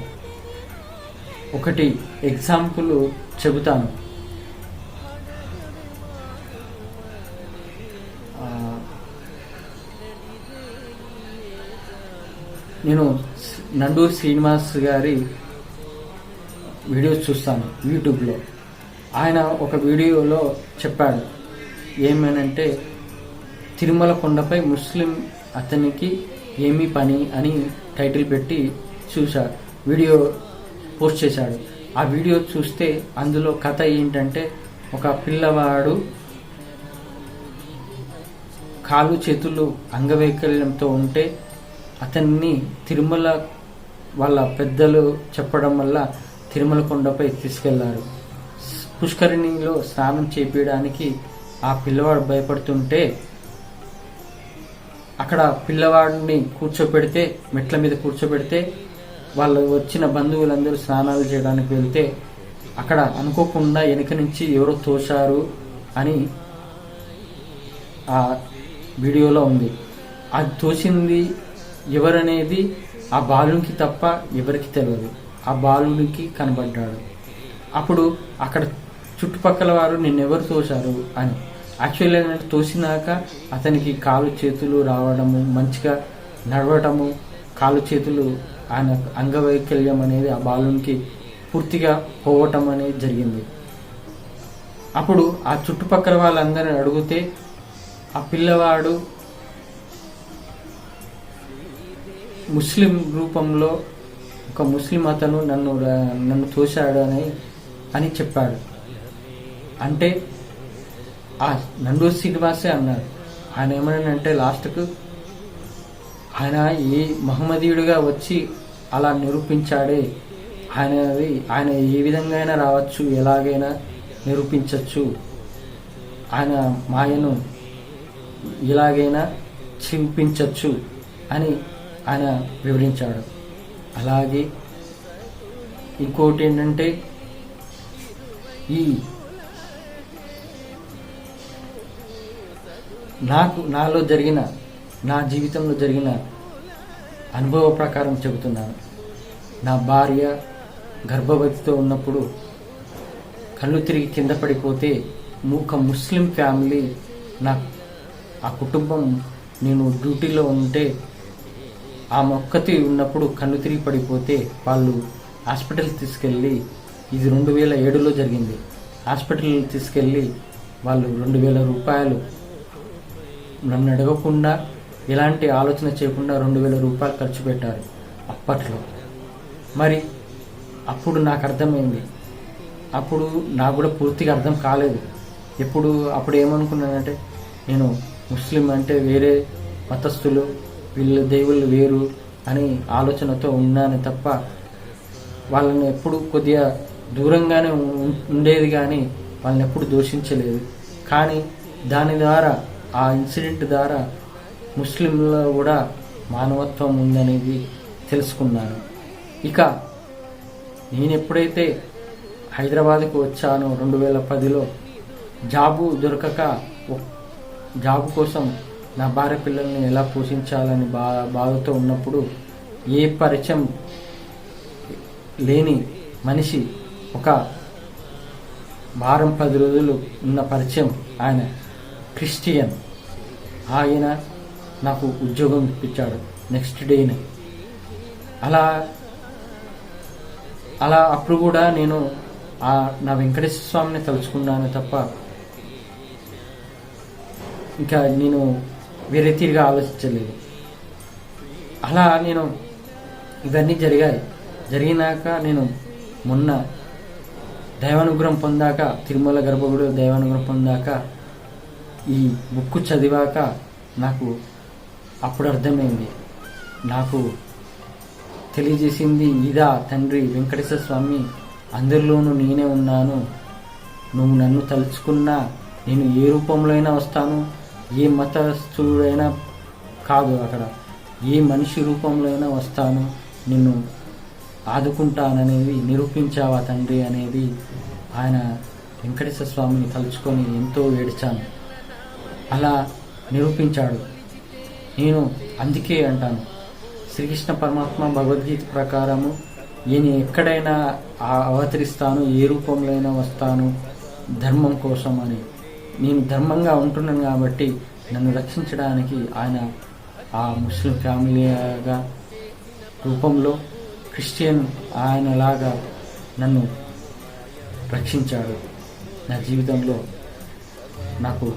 ఒకటి ఎగ్జాంపుల్ చెబుతాను. నేను నండూరి శ్రీనివాస్ గారి వీడియోస్ చూస్తాను యూట్యూబ్లో. ఆయన ఒక వీడియోలో చెప్పాడు ఏమనంటే, తిరుమల కొండపై ముస్లిం అతనికి ఏమీ పని అని టైటిల్ పెట్టి వీడియో పోస్ట్ చేశాడు. ఆ వీడియో చూస్తే అందులో కథ ఏంటంటే, ఒక పిల్లవాడు కాలు చేతులు అంగవైకల్యంతో ఉంటే అతన్ని తిరుమల వాళ్ళ పెద్దలు చెప్పడం వల్ల తిరుమల కొండపై తీసుకెళ్లారు. పుష్కరిణిలో స్నానం చేపించడానికి ఆ పిల్లవాడు భయపడుతుంటే అక్కడ పిల్లవాడిని కూర్చోపెడితే, మెట్ల మీద కూర్చోబెడితే వాళ్ళు వచ్చిన బంధువులందరూ స్నానాలు చేయడానికి వెళ్తే అక్కడ అనుకోకుండా వెనుక నుంచి ఎవరో తోశారు అని ఆ వీడియోలో ఉంది. అది తోసింది ఎవరనేది ఆ బాలునికి తప్ప ఎవరికి తెలియదు. ఆ బాలునికి కనబడ్డాడు. అప్పుడు అక్కడ చుట్టుపక్కల వారు నిన్నెవరు తోశారు అని. యాక్చువల్లీ ఏంటంటే తోసినాక అతనికి కాలు చేతులు రావడము, మంచిగా నడవటము, కాలు చేతులు ఆయన అంగవైకల్యం అనేది ఆ బాలునికి పూర్తిగా పోవటం అనేది జరిగింది. అప్పుడు ఆ చుట్టుపక్కల వాళ్ళందరిని అడిగితే ఆ పిల్లవాడు ముస్లిం రూపంలో ఒక ముస్లిం అతను నన్ను తోశాడు అని చెప్పాడు. అంటే ఆ నండూరి శ్రీనివాసే అన్నారు. ఆయన ఏమన్నాడంటే లాస్ట్కు ఆయన ఏ మహమ్మదీయుడిగా వచ్చి అలా నిరూపించాడే, ఆయన ఏ విధంగా అయినా రావచ్చు, ఎలాగైనా నిరూపించవచ్చు, ఆయన మాయను ఎలాగైనా చింపించవచ్చు అని ఆయన వివరించాడు. అలాగే ఇంకోటి ఏంటంటే నాలో జరిగిన, నా జీవితంలో జరిగిన అనుభవ ప్రకారం చెబుతున్నాను. నా భార్య గర్భవతితో ఉన్నప్పుడు కళ్ళు తిరిగి కింద పడిపోతే ఒక ముస్లిం ఫ్యామిలీ, ఆ కుటుంబం, నేను డ్యూటీలో ఉంటే ఆ మొక్కతి ఉన్నప్పుడు కళ్ళు తిరిగి పడిపోతే వాళ్ళు హాస్పిటల్ తీసుకెళ్ళి, ఇది 2007లో జరిగింది, హాస్పిటల్ తీసుకెళ్ళి వాళ్ళు 2000 రూపాయలు నన్ను అడగకుండా, ఎలాంటి ఆలోచన చేయకుండా 2000 రూపాయలు ఖర్చు పెట్టారు అప్పట్లో. మరి అప్పుడు నాకు అర్థమైంది. అప్పుడు నాకు కూడా పూర్తిగా అర్థం కాలేదు. అప్పుడు ఏమనుకున్నానంటే, నేను ముస్లిం అంటే వేరే మతస్థులు, వీళ్ళ దేవుళ్ళు వేరు అని ఆలోచనతో ఉన్నాను తప్ప వాళ్ళని ఎప్పుడు కొద్దిగా దూరంగానే ఉండేది, కానీ వాళ్ళని ఎప్పుడు దూషించలేదు. కానీ దాని ద్వారా, ఆ ఇన్సిడెంట్ ద్వారా ముస్లింలలో కూడా మానవత్వం ఉందనేది తెలుసుకున్నాను. ఇక నేను ఎప్పుడైతే హైదరాబాద్కు వచ్చానో 2010లో, జాబు దొరకక జాబు కోసం నా భార్య పిల్లల్ని ఎలా పోషించాలని బాధతో ఉన్నప్పుడు, ఏ పరిచయం లేని మనిషి, ఒక వారం 10 రోజులు ఉన్న పరిచయం, ఆయన క్రిస్టియన్, ఆయన నాకు ఉద్యోగం ఇప్పించాడు నెక్స్ట్ డేనే. అలా అప్పుడు కూడా నేను నా వెంకటేశ్వర స్వామిని తలుచుకున్నాను తప్ప ఇంకా నేను వేరే తీరుగా ఆలోచించలేదు. అలా నేను ఇవన్నీ జరిగినాక నేను మొన్న దైవానుగ్రహం పొందాక, తిరుమల గర్భగుడిలో దైవానుగ్రహం పొందాక, ఈ బుక్ చదివాక నాకు అప్పుడు అర్థమైంది. నాకు తెలియజేసింది ఇదా, తండ్రి వెంకటేశ్వర స్వామి అందరిలోనూ నేనే ఉన్నాను, నువ్వు నన్ను తలుచుకున్నా నేను ఏ రూపంలో అయినా వస్తాను, ఏ మతస్థుడైనా కాదు, అక్కడ ఏ మనిషి రూపంలో అయినా వస్తాను, నిన్ను ఆదుకుంటాననేది నిరూపించావా తండ్రి అనేది ఆయన వెంకటేశ్వర స్వామిని తలుచుకొని ఎంతో ఏడ్చాను. అలా నిరూపించాడు. నేను అందుకే అంటాను, శ్రీకృష్ణ పరమాత్మ భగవద్గీత ప్రకారము నేను ఎక్కడైనా అవతరిస్తాను, ఏ రూపంలో అయినా వస్తాను ధర్మం కోసం అని. నేను ధర్మంగా ఉంటున్నాను కాబట్టి నన్ను రక్షించడానికి ఆయన ఆ ముస్లిం ఫ్యామిలీగా రూపంలో, క్రిస్టియన్ ఆయనలాగా నన్ను రక్షించాడు. నా జీవితంలో నాకు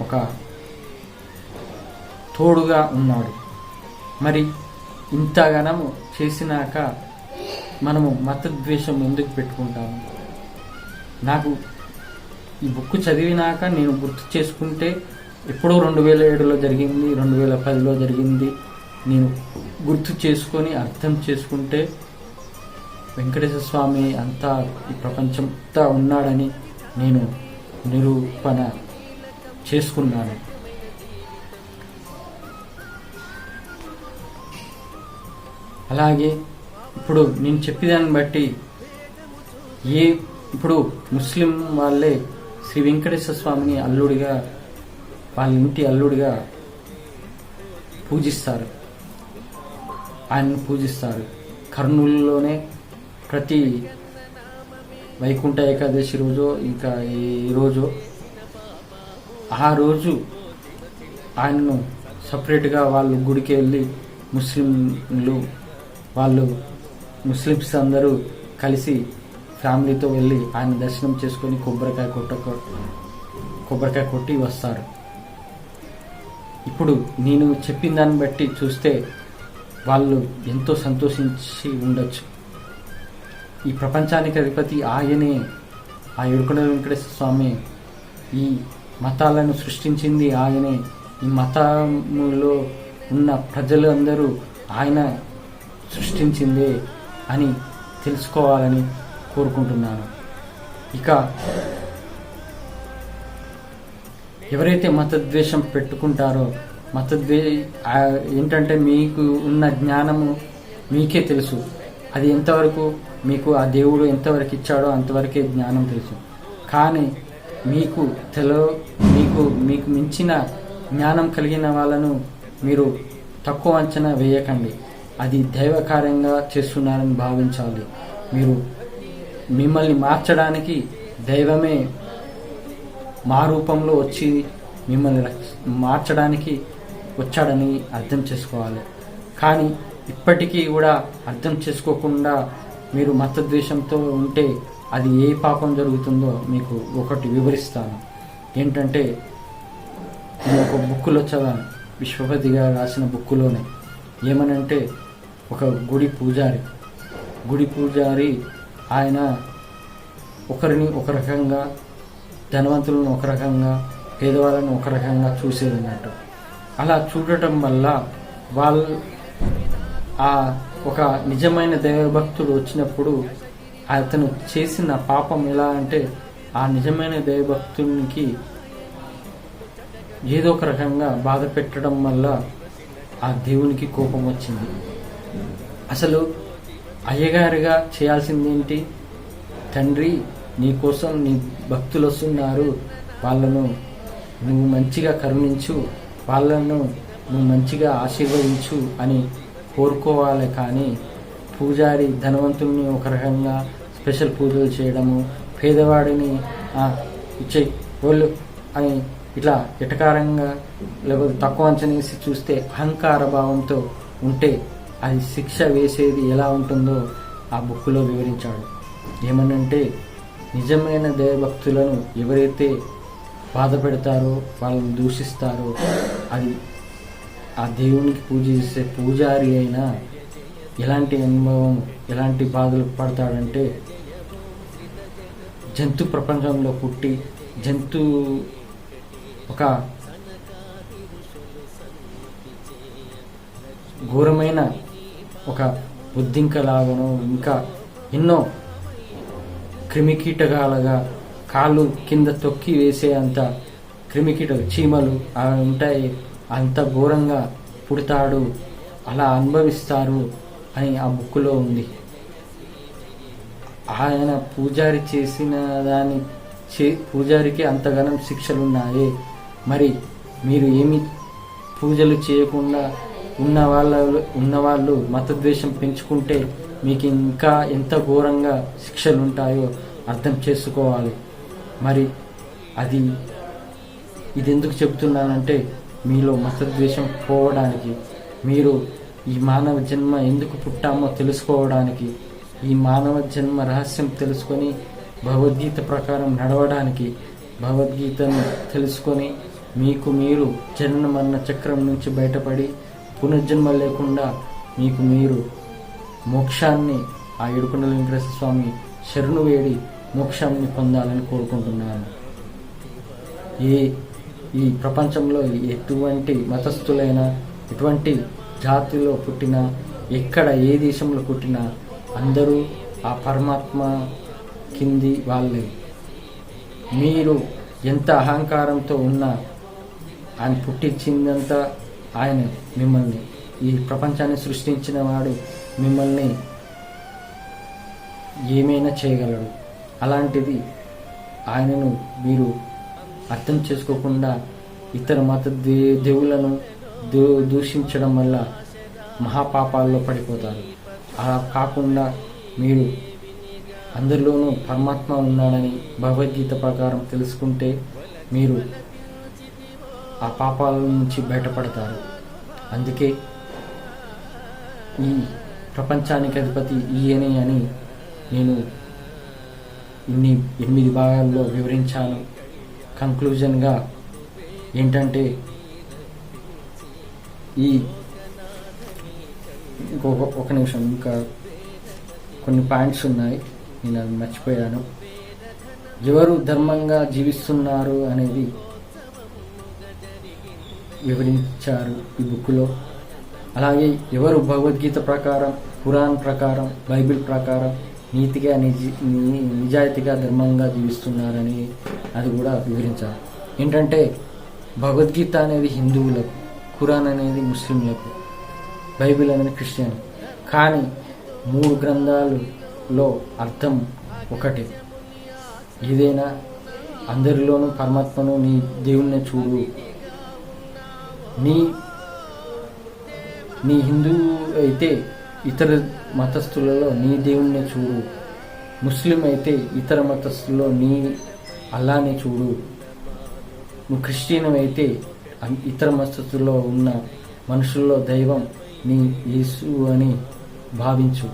ఒక తోడుగా ఉన్నాడు. మరి ఇంతగానము చేసినాక మనము మతద్వేషం ఎందుకు పెట్టుకుంటాము? నాకు ఈ బుక్ చదివినాక నేను గుర్తు చేసుకుంటే ఎప్పుడో 2007లో జరిగింది, 2010లో జరిగింది, నేను గుర్తు చేసుకొని అర్థం చేసుకుంటే వెంకటేశ్వర స్వామి అంతా ఈ ప్రపంచంతా ఉన్నాడని నేను నిరూపణ చేసుకున్నాను. అలాగే ఇప్పుడు నేను చెప్పేదాన్ని బట్టి ఇప్పుడు ముస్లిం వాళ్ళే శ్రీ వెంకటేశ్వర స్వామిని అల్లుడిగా, వాళ్ళ ఇంటి అల్లుడిగా పూజిస్తారు, ఆయన్ని పూజిస్తారు. కర్నూలులోనే ప్రతి వైకుంఠ ఏకాదశి రోజు, ఇంకా ఈ రోజు, ఆ రోజు ఆయనను సపరేట్గా వాళ్ళు గుడికి వెళ్ళి ముస్లిమ్స్ అందరూ కలిసి ఫ్యామిలీతో వెళ్ళి ఆయన దర్శనం చేసుకొని కొబ్బరికాయ కొట్టి వస్తారు. ఇప్పుడు నేను చెప్పిన దాన్ని బట్టి చూస్తే వాళ్ళు ఎంతో సంతోషించి ఉండొచ్చు. ఈ ప్రపంచానికి అధిపతి ఆయనే, ఆ ఏడుకొండల వెంకటేశ్వర స్వామి ఈ మతాలను సృష్టించింది ఆయనే. ఈ మతములో ఉన్న ప్రజలు అందరూ ఆయన సృష్టించిందే అని తెలుసుకోవాలని కోరుకుంటున్నాను. ఇక ఎవరైతే మతద్వేషం పెట్టుకుంటారో ఏంటంటే మీకు ఉన్న జ్ఞానము మీకే తెలుసు. అది ఎంతవరకు మీకు ఆ దేవుడు ఎంతవరకు ఇచ్చాడో అంతవరకే జ్ఞానం తెలుసు. కానీ మీకు మీకు మించిన జ్ఞానం కలిగిన వాళ్ళను మీరు తక్కువ అంచనా వేయకండి. అది దైవ కార్యంగా చేస్తున్నారని భావించాలి. మీరు మిమ్మల్ని మార్చడానికి దైవమే మా రూపంలో వచ్చి మిమ్మల్ని మార్చడానికి వచ్చాడని అర్థం చేసుకోవాలి. కానీ ఇప్పటికీ కూడా అర్థం చేసుకోకుండా మీరు మతద్వేషంతో ఉంటే అది ఏ పాపం జరుగుతుందో మీకు ఒకటి వివరిస్తాను. ఏంటంటే నేను ఒక బుక్కులో చదివాను, విశ్వపతి గారు రాసిన బుక్కులోనే. ఏమనంటే ఒక గుడి పూజారి ఆయన ఒకరిని ఒక రకంగా, ధనవంతులను ఒక రకంగా, పేదవాళ్ళను ఒక రకంగా చూసేది అన్నట్టు. అలా చూడటం వల్ల వాళ్ళు ఒక నిజమైన దైవభక్తుడు వచ్చినప్పుడు అతను చేసిన పాపం ఎలా అంటే ఆ నిజమైన దైవభక్తునికి ఏదో ఒక రకంగా బాధ పెట్టడం వల్ల ఆ దేవునికి కోపం వచ్చింది. అసలు అయ్యగారిగా చేయాల్సిందేంటి? తండ్రి, నీకోసం నీ భక్తులు వస్తున్నారు, వాళ్ళను నువ్వు మంచిగా కరుణించు, వాళ్ళను నువ్వు మంచిగా ఆశీర్వదించు అని కోరుకోవాలి. కానీ పూజారి ధనవంతుల్ని ఒక రకంగా స్పెషల్ పూజలు చేయడము, పేదవాడిని ఇచ్చే వాళ్ళు అని ఇట్లా ఎటకారంగా లేకపోతే తక్కువ అంచనేసి చూస్తే అహంకార భావంతో ఉంటే అది శిక్ష వేసేది ఎలా ఉంటుందో ఆ బుక్లో వివరించాడు. ఏమనంటే నిజమైన దైవభక్తులను ఎవరైతే బాధ పెడతారో, వాళ్ళని దూషిస్తారో, అది ఆ దేవునికి పూజ చేసే పూజారి అయినా ఎలాంటి అనుభవం, ఎలాంటి బాధలు పడతాడంటే జంతు ప్రపంచంలో పుట్టి ఒక ఘోరమైన ఒక బుద్ధింకలాగానో ఇంకా ఎన్నో క్రిమికీటకాలుగా కాళ్ళు కింద తొక్కి వేసే అంత చీమలు అవి ఉంటాయి, అంత ఘోరంగా పుడతాడు, అలా అనుభవిస్తారు అని ఆ బుక్కులో ఉంది. ఆయన పూజారి చేసిన పూజారికి అంతగానం శిక్షలున్నాయి. మరి మీరు ఏమి పూజలు చేయకుండా ఉన్నవాళ్ళు మతద్వేషం పెంచుకుంటే మీకు ఇంకా ఎంత ఘోరంగా శిక్షలు ఉంటాయో అర్థం చేసుకోవాలి. మరి ఇది ఎందుకు చెబుతున్నానంటే మీలో మతద్వేషం పోవడానికి, మీరు ఈ మానవ జన్మ ఎందుకు పుట్టామో తెలుసుకోవడానికి, ఈ మానవ జన్మ రహస్యం తెలుసుకొని భగవద్గీత ప్రకారం నడవడానికి, భగవద్గీతను తెలుసుకొని మీకు మీరు జన్మ మరణ చక్రం నుంచి బయటపడి పునర్జన్మ లేకుండా మీకు మీరు మోక్షాన్ని ఆ ఏడుకొండల వెంకటేశ్వర స్వామి శరణు వేడి మోక్షాన్ని పొందాలని కోరుకుంటున్నాను. ఈ ప్రపంచంలో ఎటువంటి మతస్థులైనా, ఎటువంటి జాతిలో పుట్టినా, ఎక్కడ ఏ దేశంలో పుట్టినా అందరూ ఆ పరమాత్మ కింది వాళ్ళే. మీరు ఎంత అహంకారంతో ఉన్నా ఆయన పుట్టించిందంతా ఆయన మిమ్మల్ని, ఈ ప్రపంచాన్ని సృష్టించిన వాడు మిమ్మల్ని ఏమైనా చేయగలడు. అలాంటిది ఆయనను మీరు అర్థం చేసుకోకుండా ఇతర మత దేవులను దూషించడం వల్ల మహాపాపాల్లో పడిపోతారు. అలా కాకుండా మీరు అందరిలోనూ పరమాత్మ ఉన్నాడని భగవద్గీత ప్రకారం తెలుసుకుంటే మీరు ఆ పాపాల నుంచి బయటపడతారు. అందుకే ఈ ప్రపంచానికి అధిపతి ఈయనే అని నేను 8 భాగాల్లో వివరించాను. కంక్లూజన్గా ఏంటంటే ఒక నిమిషం, ఇంకా కొన్ని పాయింట్స్ ఉన్నాయి, నేను అది మర్చిపోయాను. ఎవరు ధర్మంగా జీవిస్తున్నారు అనేది వివరించారు ఈ బుక్లో. అలాగే ఎవరు భగవద్గీత ప్రకారం, ఖురాన్ ప్రకారం, బైబిల్ ప్రకారం నీతిగా నిజాయితీగా ధర్మంగా జీవిస్తున్నారని అది కూడా వివరించారు. ఏంటంటే భగవద్గీత అనేది హిందువులకు, ఖురాన్ అనేది ముస్లింలకు, బైబిల్ అనేది క్రిస్టియన్. కానీ 3 గ్రంథాలలో అర్థం ఒకటే. ఏదైనా అందరిలోనూ పరమాత్మను, నీ దేవుణ్ణి చూడు. నీ హిందువు అయితే ఇతర మతస్థులలో నీ దేవుణ్ణి చూడు. ముస్లిం అయితే ఇతర మతస్థుల్లో నీ అల్లాని చూడు. నువ్వు క్రిస్టియన్ అయితే ఇతర మతస్థుల్లో ఉన్న మనుషుల్లో దైవం నీ యేసు అని భావించు.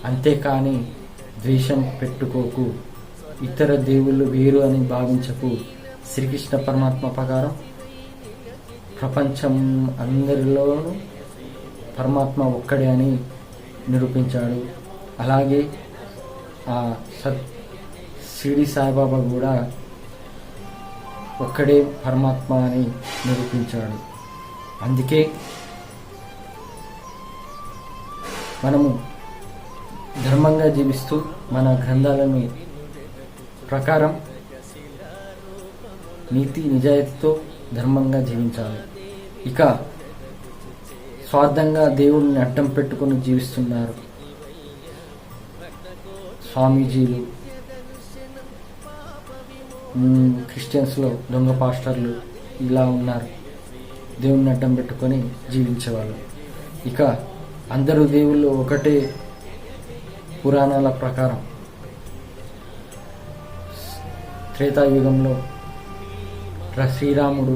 అంతేకాని ద్వేషం పెట్టుకోకు. ఇతర దేవుళ్ళు వేరు అని భావించకు. శ్రీకృష్ణ పరమాత్మ ప్రకారం ప్రపంచం అందరిలోనూ పరమాత్మ ఒక్కడే అని నిరూపించాడు. అలాగే ఆ షిరిడి సాయిబాబా కూడా ఒక్కడే పరమాత్మ అని నిరూపించాడు. అందుకే మనము ధర్మంగా జీవిస్తూ మన గ్రంథాలను ప్రకారం నీతి నిజాయితీతో ధర్మంగా జీవించాలి. ఇక స్వార్థంగా దేవుడిని అడ్డం పెట్టుకొని జీవిస్తున్నారు స్వామీజీలు, క్రిస్టియన్స్లో దొంగ పాస్టర్లు ఇలా ఉన్నారు, దేవుడిని అడ్డం పెట్టుకొని జీవించేవాళ్ళు. ఇక అందరూ దేవుళ్ళు ఒకటే. పురాణాల ప్రకారం త్రేతాయుగంలో శ్రీరాముడు,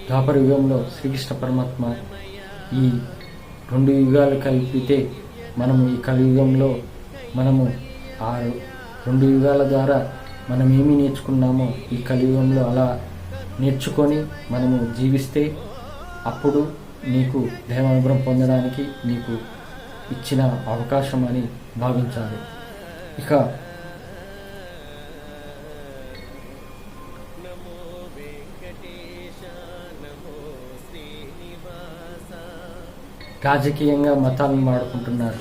ద్వాపర యుగంలో శ్రీకృష్ణ పరమాత్మ, ఈ 2 యుగాలు కలిపితే మనము ఈ కలియుగంలో మనము ఆ 2 యుగాల ద్వారా మనం ఏమి నేర్చుకున్నామో ఈ కలియుగంలో అలా నేర్చుకొని మనము జీవిస్తే అప్పుడు నీకు దైవానుగ్రహం పొందడానికి నీకు ఇచ్చిన అవకాశం అని భావించాలి. ఇక రాజకీయంగా మతాలను వాడుకుంటున్నారు.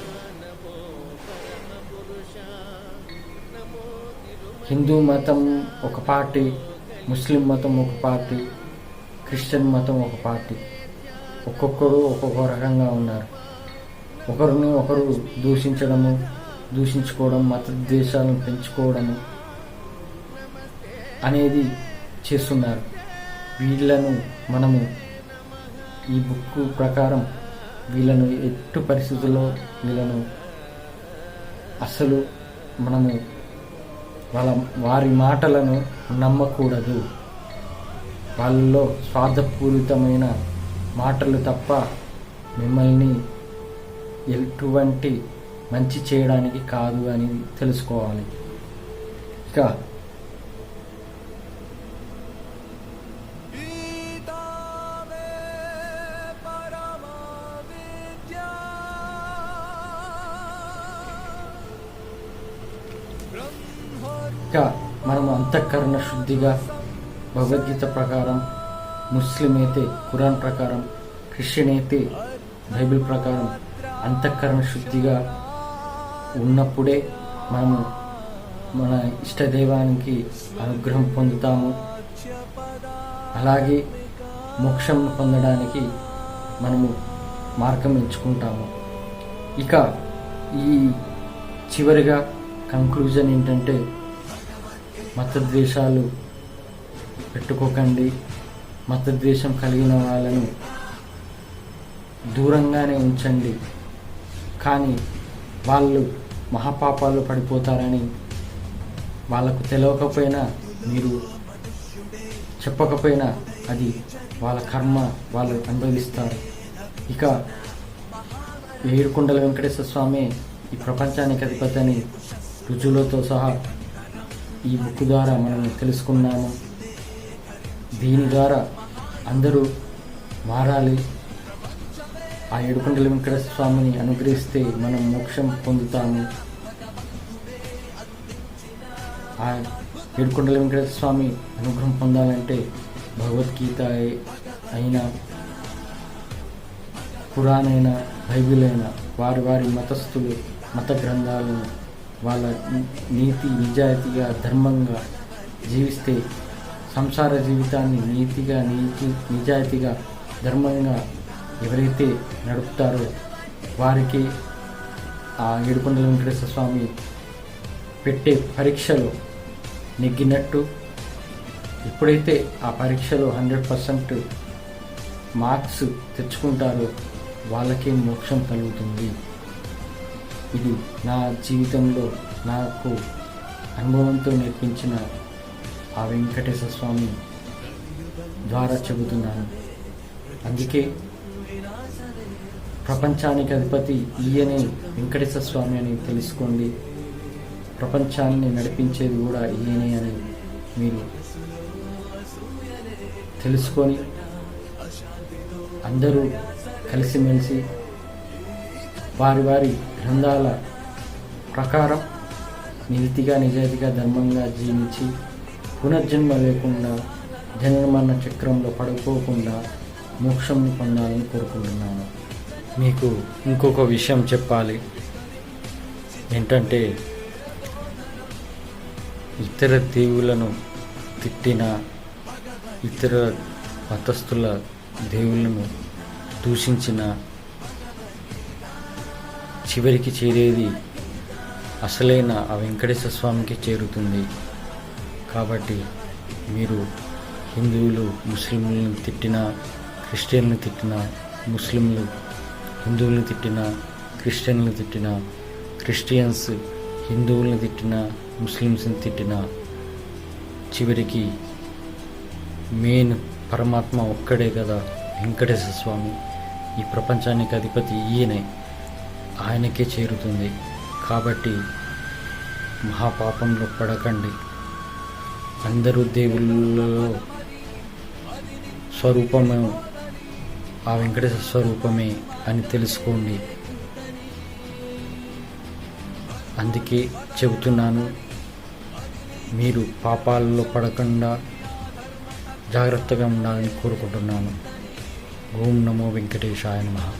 హిందూ మతం ఒక పార్టీ, ముస్లిం మతం ఒక పార్టీ, క్రిస్టియన్ మతం ఒక పార్టీ. ఒక్కొక్కరు ఒక్కొక్క రకంగా ఉన్నారు. ఒకరిని ఒకరు దూషించుకోవడం, మత ద్వేషాలను పెంచుకోవడము అనేది చేస్తున్నారు. వీళ్ళను మనము ఈ బుక్ ప్రకారం వీళ్ళను ఎట్టి పరిస్థితుల్లో వీళ్ళను అసలు మనము వారి మాటలను నమ్మకూడదు. వాళ్ళలో స్వార్థపూరితమైన మాటలు తప్ప మిమ్మల్ని ఎటువంటి మంచి చేయడానికి కాదు అని తెలుసుకోవాలి. ఇక మనము అంతఃకరణ శుద్ధిగా భగవద్గీత ప్రకారం, ముస్లిం అయితే ఖురాన్ ప్రకారం, క్రిస్టియన్ అయితే బైబిల్ ప్రకారం అంతఃకరణ శుద్ధిగా ఉన్నప్పుడే మనము మన ఇష్టదైవానికి అనుగ్రహం పొందుతాము. అలాగే మోక్షం పొందడానికి మనము మార్గం ఎంచుకుంటాము. ఇక ఈ చివరిగా కంక్లూజన్ ఏంటంటే, మతద్వేషాలు పెట్టుకోకండి. మతద్వేషం కలిగిన వాళ్ళను దూరంగానే ఉంచండి. కానీ వాళ్ళు మహాపాపాలు పడిపోతారని వాళ్ళకు తెలియకపోయినా, మీరు చెప్పకపోయినా అది వాళ్ళ కర్మ, వాళ్ళు అనుభవిస్తారు. ఇక ఏడుకొండల వెంకటేశ్వర స్వామి ఈ ప్రపంచానికి అధిపతి అని రుజువులతో సహా ఈ బుక్ ద్వారా మనం తెలుసుకున్నాము. దీని ద్వారా అందరూ మారాలి. ఆ ఏడుకొండల వెంకటేశ్వర స్వామిని అనుగ్రహిస్తే మనం మోక్షం పొందుతాము. ఏడుకొండల వెంకటేశ్వర స్వామి అనుగ్రహం పొందాలంటే భగవద్గీత అయినా, ఖురాన్ అయినా, బైబిల్ అయినా, వారి వారి మతస్థులు మత గ్రంథాలను వాళ్ళ నీతి నిజాయితీగా ధర్మంగా జీవిస్తే, సంసార జీవితాన్ని నీతిగా నిజాయితీగా ధర్మంగా ఎవరైతే నడుపుతారో వారికి ఆ ఏడుకొండల వెంకటేశ్వర స్వామి పెట్టే పరీక్షలో నెగ్గినట్టు. ఎప్పుడైతే ఆ పరీక్షలో 100% మార్క్స్ తెచ్చుకుంటారో వాళ్ళకే మోక్షం కలుగుతుంది. ఇది నా జీవితంలో నాకు అనుభవంతో నేర్పించిన ఆ వెంకటేశ్వర స్వామి ద్వారా చెబుతున్నాను. అందుకే ప్రపంచానికి అధిపతి ఈయనే వెంకటేశ్వర స్వామి అని తెలుసుకోండి. ప్రపంచాన్ని నడిపించేది కూడా ఈయనే అని మీరు తెలుసుకొని అందరూ కలిసిమెలిసి వారి వారి గ్రంథాల ప్రకారం నీతిగా నిజాయితీగా ధర్మంగా జీవించి పునర్జన్మ లేకుండా జనన చక్రంలో పడుకోకుండా మోక్షం పొందాలని కోరుకుంటున్నాను. మీకు ఇంకొక విషయం చెప్పాలి. ఏంటంటే, ఇతర దేవులను తిట్టిన, ఇతర మతస్థుల దేవుళ్ళను దూషించిన చివరికి చేరేది అసలైన ఆ వెంకటేశ్వర స్వామికి చేరుతుంది. కాబట్టి మీరు హిందువులు ముస్లింలను తిట్టినా, క్రిస్టియన్లను తిట్టినా, ముస్లింలు హిందువులను తిట్టినా, క్రిస్టియన్లను తిట్టినా, క్రిస్టియన్స్ హిందువులను తిట్టినా, ముస్లిమ్స్ని తిట్టినా, చివరికి మెయిన్ పరమాత్మ ఒక్కడే కదా వెంకటేశ్వర స్వామి. ఈ ప్రపంచానికి అధిపతి ఈయనే, ఆయనకే చేరుతుంది. కాబట్టి మహాపాపంలో పడకండి. అందరూ దేవుళ్ళలో స్వరూపమే ఆ వెంకటేశ్వర స్వరూపమే అని తెలుసుకోండి. అందుకే చెబుతున్నాను, మీరు పాపాలలో పడకుండా జాగ్రత్తగా ఉండాలని కోరుకుంటున్నాను. ఓం నమో వెంకటేశాయ నమః.